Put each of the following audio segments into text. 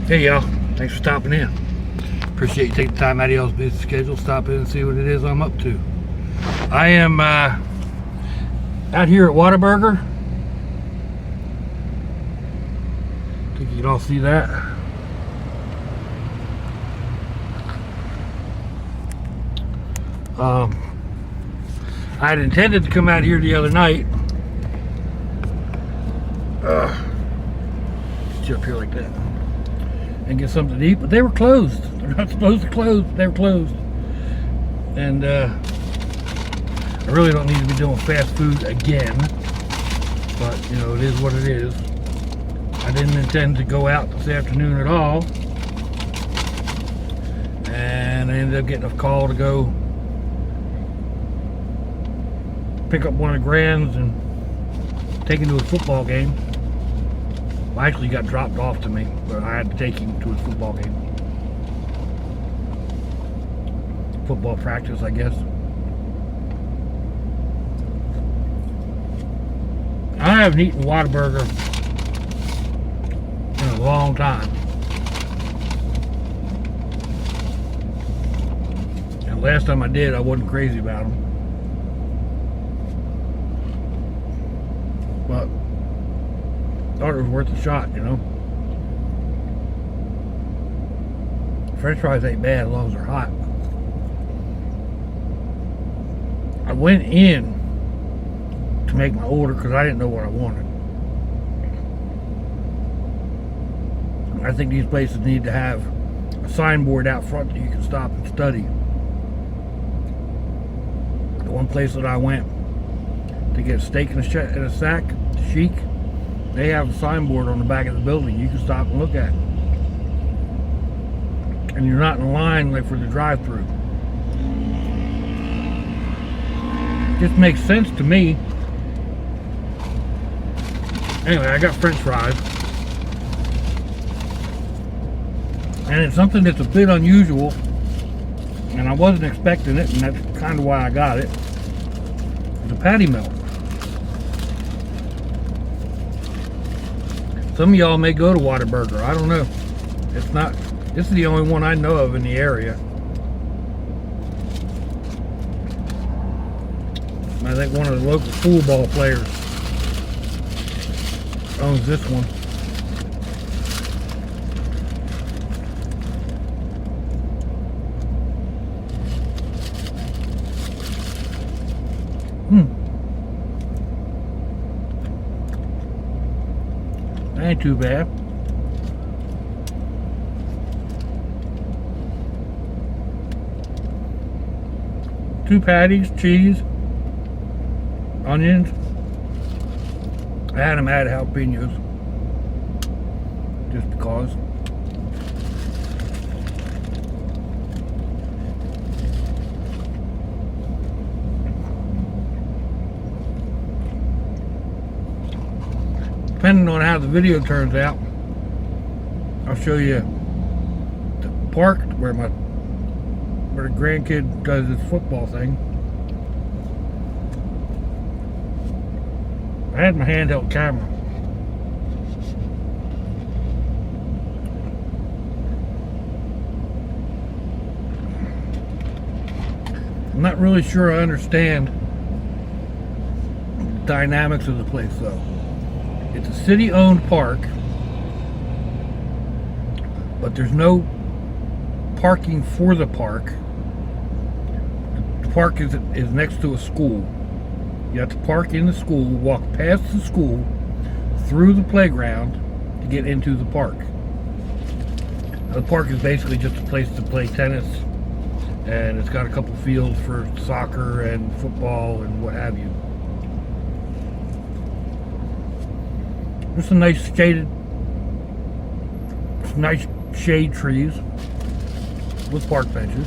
Hey y'all, thanks for stopping in. Appreciate you taking the time out of y'all's busy schedule, stop in and see what it is I'm up to. I am out here at Whataburger. I think you can all see that. I had intended to come out here the other night. Sit up here like that and get something to eat, but they were closed. They're not supposed to close. They were closed. And I really don't need to be doing fast food again, but you know, it is what it is. I didn't intend to go out this afternoon at all, and I ended up getting a call to go pick up one of the grands and take him to a football game. Well, actually, he got dropped off to me, but I had to take him to his football game. Football practice, I guess. I haven't eaten Whataburger in a long time. And last time I did, I wasn't crazy about them. But I thought it was worth a shot, you know. French fries ain't bad as long as they're hot. I went in to make my order because I didn't know what I wanted. I think these places need to have a signboard out front that you can stop and study. The one place that I went to get a steak in a sack, Chic, they have a signboard on the back of the building you can stop and look at. And you're not in line like for the drive-thru. Just makes sense to me. Anyway, I got French fries. And it's something that's a bit unusual, and I wasn't expecting it, and that's kind of why I got it. The Pattymelt. Some of y'all may go to Whataburger. I don't know. It's not. This is the only one I know of in the area. I think one of the local pool ball players owns this one. Ain't too bad. Two patties, cheese, onions. I had them add jalapenos just because. Depending on how the video turns out, I'll show you the park where the grandkid does his football thing. I had my handheld camera. I'm not really sure I understand the dynamics of the place though. It's a city-owned park, but there's no parking for the park. The park is next to a school. You have to park in the school, walk past the school, through the playground to get into the park. Now, the park is basically just a place to play tennis, and it's got a couple fields for soccer and football and what have you. There's some nice shade trees with park benches.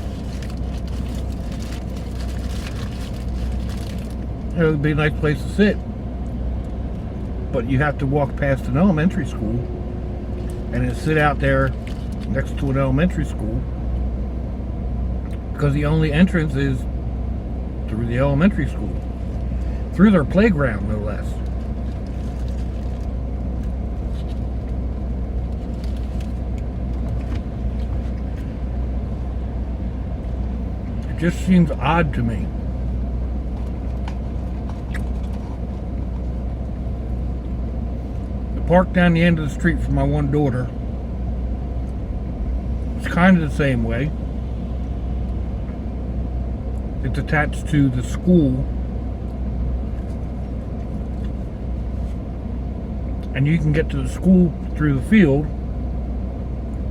It would be a nice place to sit, but you have to walk past an elementary school and then sit out there next to an elementary school because the only entrance is through the elementary school, through their playground no less. just seems odd to me. The park down the end of the street for my one daughter, it's kind of the same way. It's attached to the school, and you can get to the school through the field,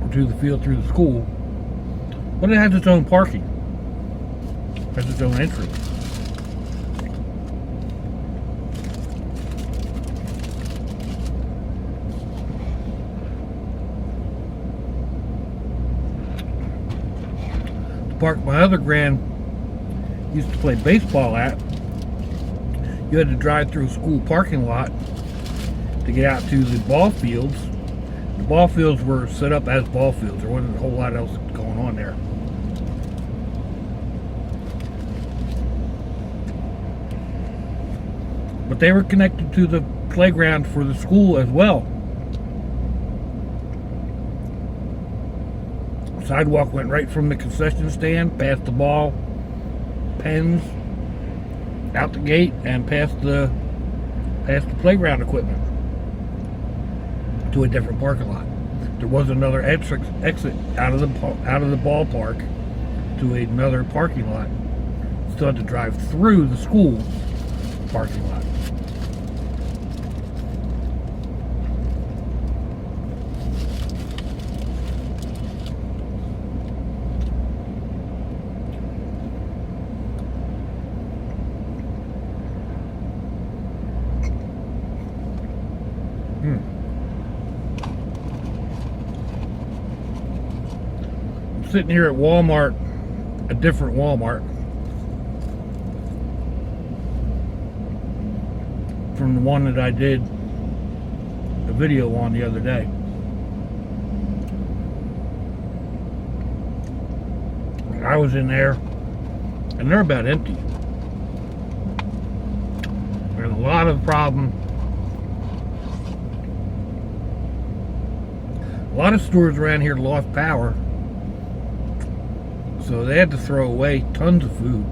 or to the field through the school, but it has its own parking. It has its own entry. The park my other grand used to play baseball at, you had to drive through a school parking lot to get out to the ball fields. The ball fields were set up as ball fields. There wasn't a whole lot else going on there. But they were connected to the playground for the school as well. Sidewalk went right from the concession stand, past the ball pens, out the gate, and past the playground equipment to a different parking lot. There was another exit out of the ballpark to another parking lot. Still had to drive through the school parking lot. Sitting here at Walmart, a different Walmart from the one that I did a video on the other day. I was in there and they're about empty. There's a lot of problem. A lot of stores around here lost power, so they had to throw away tons of food.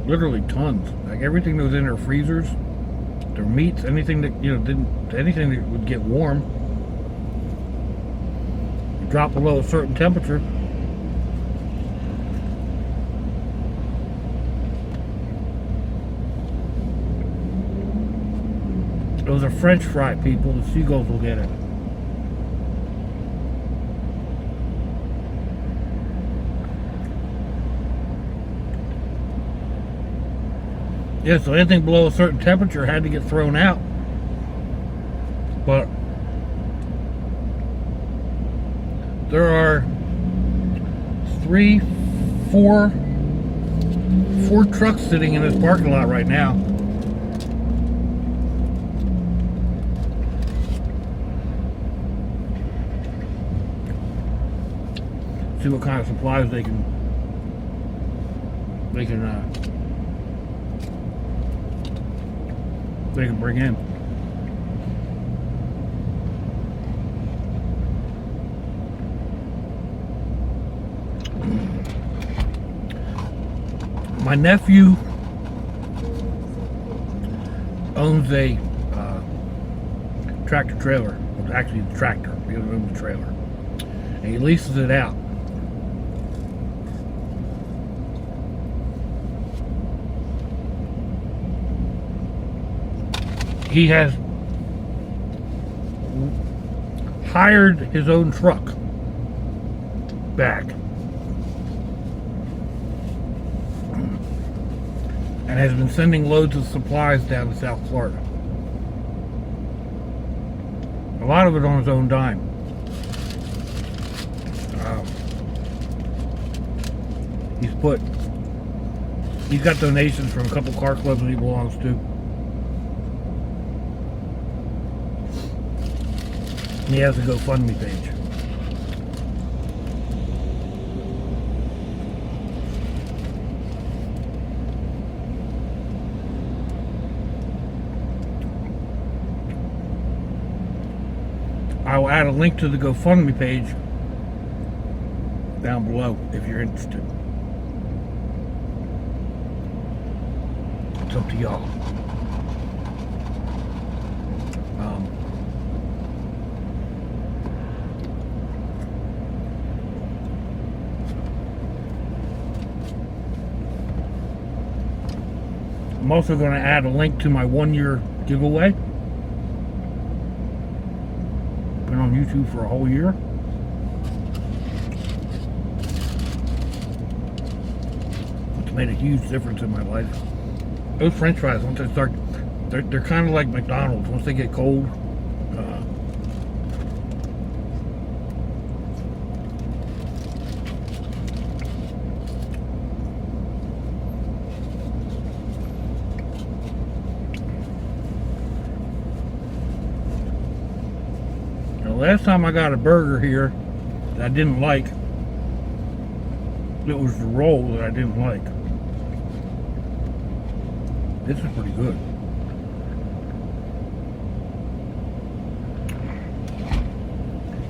Literally tons. Like everything that was in their freezers, their meats, anything that, anything that would get warm. Drop below a certain temperature. Those are French fry, people. The seagulls will get it. Yeah, so anything below a certain temperature had to get thrown out. But there are four trucks sitting in this parking lot right now. See what kind of supplies they can bring in. My nephew owns a tractor trailer. Well, actually, the tractor. He owns the trailer, and he leases it out. He has hired his own truck back and has been sending loads of supplies down to South Florida. A lot of it on his own dime. He's got donations from a couple car clubs that he belongs to. He has a GoFundMe page. I will add a link to the GoFundMe page down below if you're interested. It's up to y'all. I'm also going to add a link to my 1-year giveaway. Been on YouTube for a whole year. It's made a huge difference in my life. Those French fries, once they start, they're kind of like McDonald's. Once they get cold, last time I got a burger here that I didn't like, it was the roll that I didn't like. This is pretty good.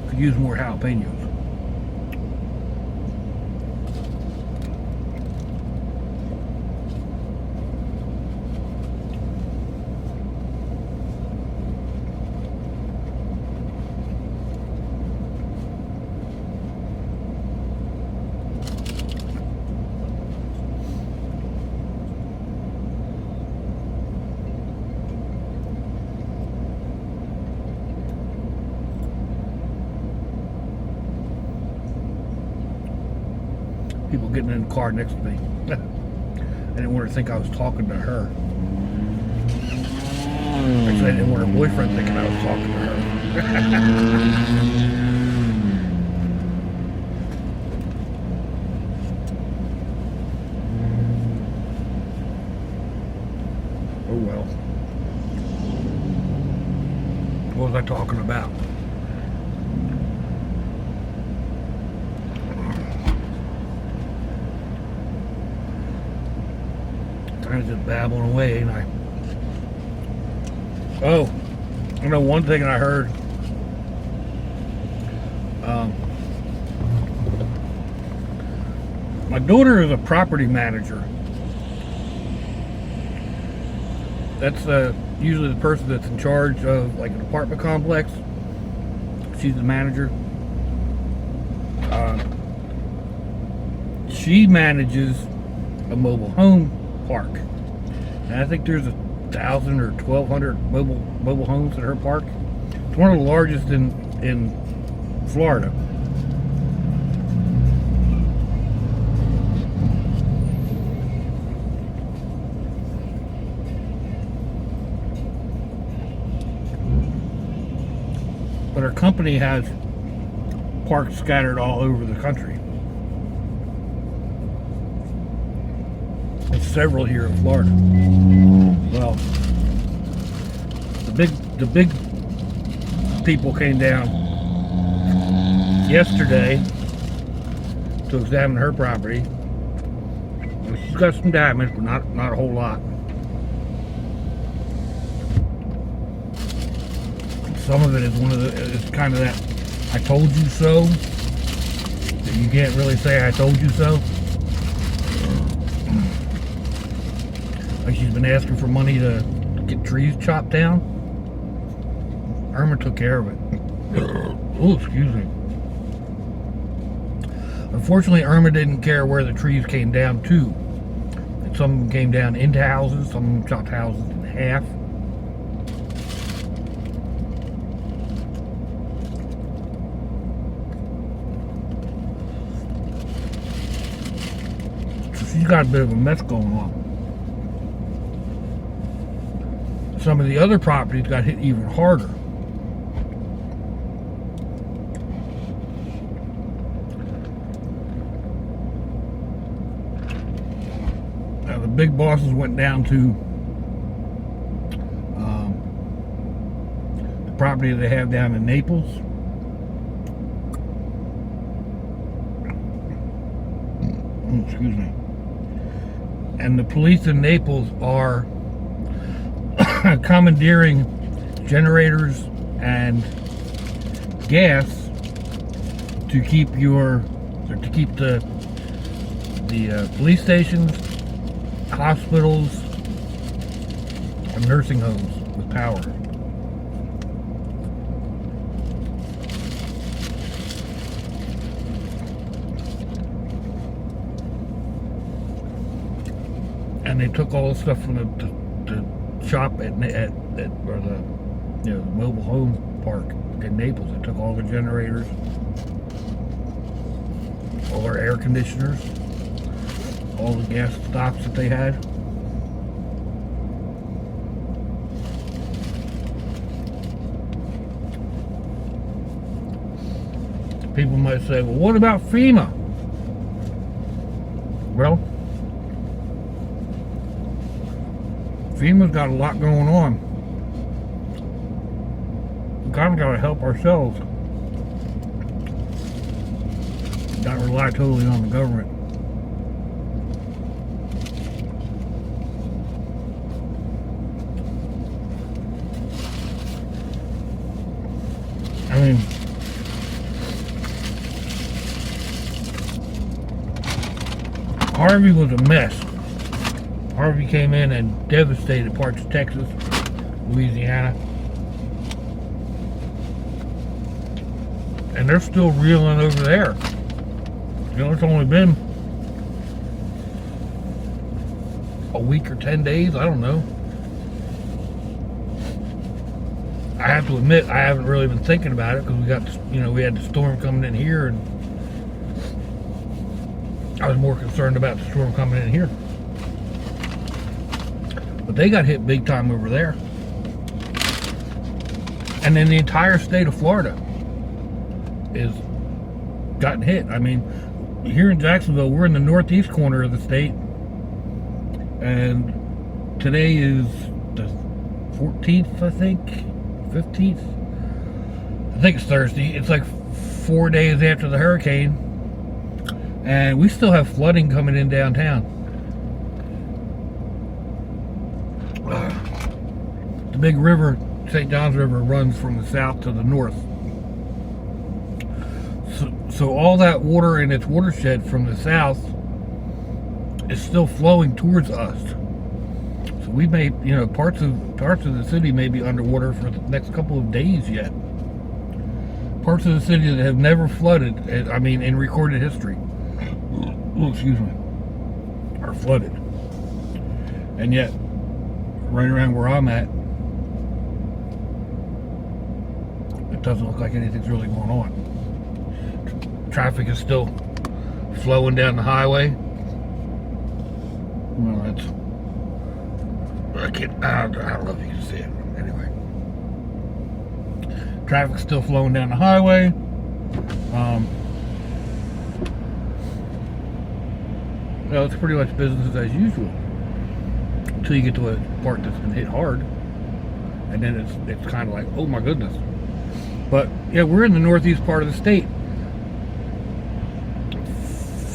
Could use more jalapenos. People getting in the car next to me. I didn't want her to think I was talking to her. Actually, I didn't want her boyfriend thinking I was talking to her. Oh well. What was I talking about? I'm just babbling away, ain't I? Oh, I know one thing I heard. My daughter is a property manager. That's usually the person that's in charge of like an apartment complex. She's the manager. She manages a mobile home park, and I think there's 1,000 or 1,200 mobile homes at her park. It's one of the largest in Florida. But her company has parks scattered all over the country. Several here in Florida. Well, the big people came down yesterday to examine her property. She's got some damage, but not a whole lot. Some of it is it's kind of that I told you so. That you can't really say I told you so. Like she's been asking for money to get trees chopped down. Irma took care of it. Oh, excuse me. Unfortunately, Irma didn't care where the trees came down to. Some of them came down into houses, some of them chopped houses in half. So she's got a bit of a mess going on. Some of the other properties got hit even harder. Now the big bosses went down to the property they have down in Naples. Excuse me. And the police in Naples are commandeering generators and gas to keep the police stations, hospitals, and nursing homes with power. And they took all the stuff from the shop at or the mobile home park in Naples. They took all the generators, all our air conditioners, all the gas stocks that they had. People might say, well, what about FEMA? Well, FEMA's got a lot going on. We kind of got to help ourselves. Not rely totally on the government. I mean, Harvey was a mess. Harvey came in and devastated parts of Texas, Louisiana. And they're still reeling over there. It's only been a week or 10 days, I don't know. I have to admit, I haven't really been thinking about it because we had the storm coming in here, and I was more concerned about the storm coming in here. But they got hit big time over there. And then the entire state of Florida is gotten hit. I mean, here in Jacksonville, we're in the northeast corner of the state, and today is the 14th, I think, 15th. I think it's Thursday. It's like 4 days after the hurricane, and we still have flooding coming in downtown. The big river, St. John's River, runs from the south to the north. So all that water in its watershed from the south is still flowing towards us. So we may, parts of the city may be underwater for the next couple of days yet. Parts of the city that have never flooded, in recorded history, are flooded. And yet, right around where I'm at, it doesn't look like anything's really going on. Traffic is still flowing down the highway. Well, I don't know if you can see it. Anyway, traffic's still flowing down the highway. It's pretty much business as usual until you get to a part that's been hit hard, and then it's kind of like, oh my goodness. But yeah, we're in the northeast part of the state.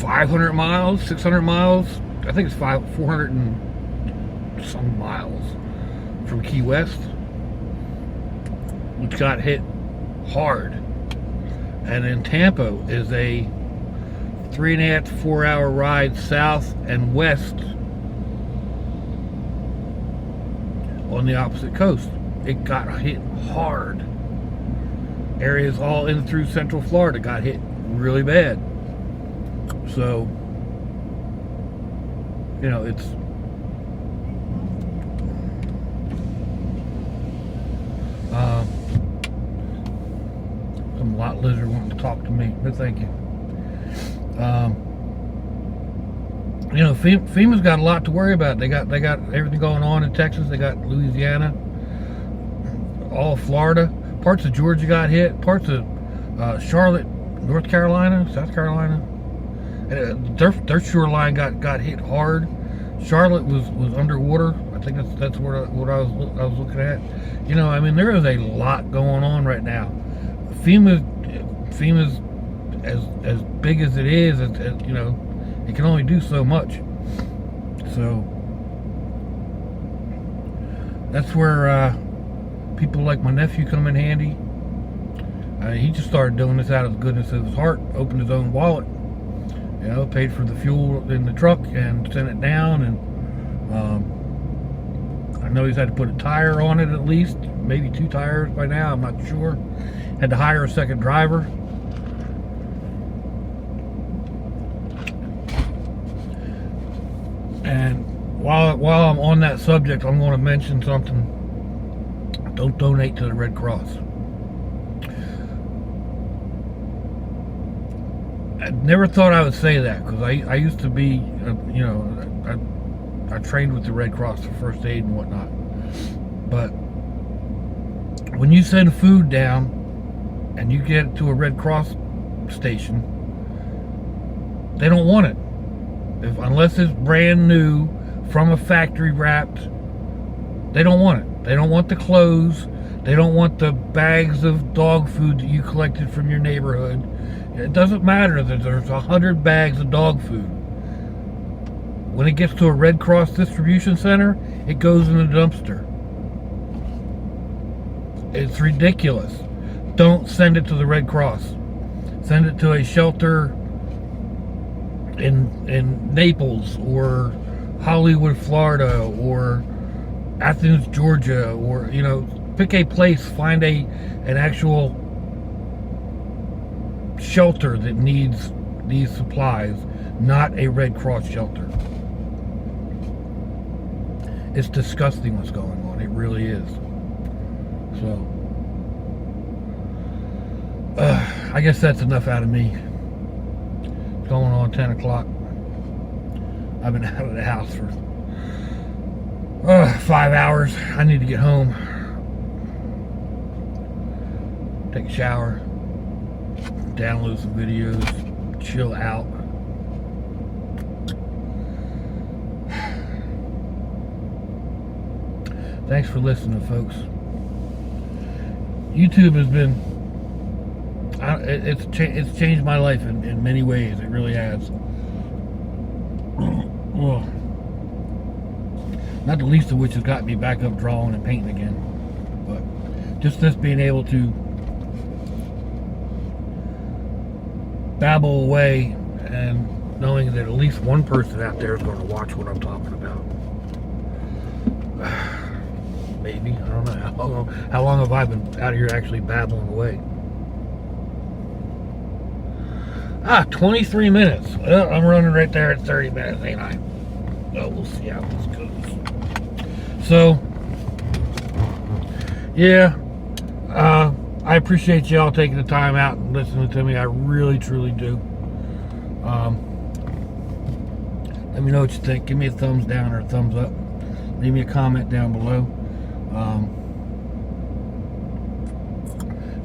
500 miles, 600 miles, I think it's 400 and some miles from Key West, which got hit hard. And then Tampa is a 3.5 to 4 hour ride south and west on the opposite coast. It got hit hard. Areas all in through central Florida got hit really bad. So, it's some lot lizard wanting to talk to me, but thank you. FEMA's got a lot to worry about. They got everything going on in Texas. They got Louisiana, all of Florida, parts of Georgia got hit, parts of Charlotte, North Carolina, South Carolina. Their shoreline got hit hard. Charlotte was underwater. I think that's what I was looking at. There is a lot going on right now. FEMA's as big as it is. It can only do so much. So that's where people like my nephew come in handy. He just started doing this out of the goodness of his heart. Opened his own wallet. Paid for the fuel in the truck and sent it down, and know he's had to put a tire on it at least, maybe 2 tires by now, I'm not sure. Had to hire a second driver. And while I'm on that subject, I'm going to mention something. Don't donate to the Red Cross. I never thought I would say that, because I used to be, you know, I trained with the Red Cross for first aid and whatnot. But when you send food down and you get it to a Red Cross station, they don't want it. Unless it's brand new from a factory wrapped, they don't want it. They don't want the clothes. They don't want the bags of dog food that you collected from your neighborhood. It doesn't matter that there's 100 bags of dog food. When it gets to a Red Cross distribution center, it goes in the dumpster. It's ridiculous. Don't send it to the Red Cross. Send it to a shelter in Naples or Hollywood, Florida, or Athens, Georgia, or, you know, pick a place, find an actual shelter that needs these supplies, not a Red Cross shelter. It's disgusting what's going on. It really is. So, I guess that's enough out of me. It's going on 10 o'clock. I've been out of the house for 5 hours. I need to get home, take a shower, download some videos, chill out. Thanks for listening, folks. YouTube has been, it's changed my life in many ways. It really has. Well, not the least of which has got me back up drawing and painting again. But just this being able to babble away and knowing that at least one person out there is going to watch what I'm talking about. Maybe. I don't know. How long have I been out here actually babbling away? 23 minutes. Well, I'm running right there at 30 minutes, ain't I? Oh, we'll see how this goes. So, yeah. I appreciate y'all taking the time out and listening to me. I really, truly do. Let me know what you think. Give me a thumbs down or a thumbs up. Leave me a comment down below.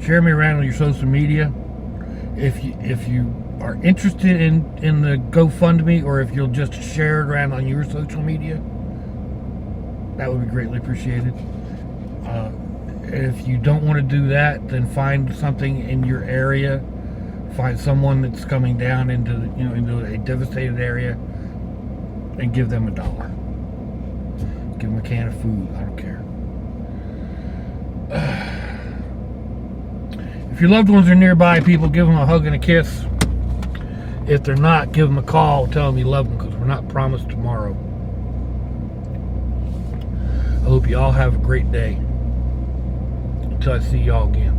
Share me around on your social media. If you are interested in the GoFundMe, or if you'll just share it around on your social media, that would be greatly appreciated. If you don't want to do that, then find something in your area. Find someone that's coming down into a devastated area, and give them $1. Give them a can of food. I don't care. If your loved ones are nearby, people, give them a hug and a kiss. If they're not, give them a call. Tell them you love them, because we're not promised tomorrow. I hope you all have a great day. Until I see y'all again.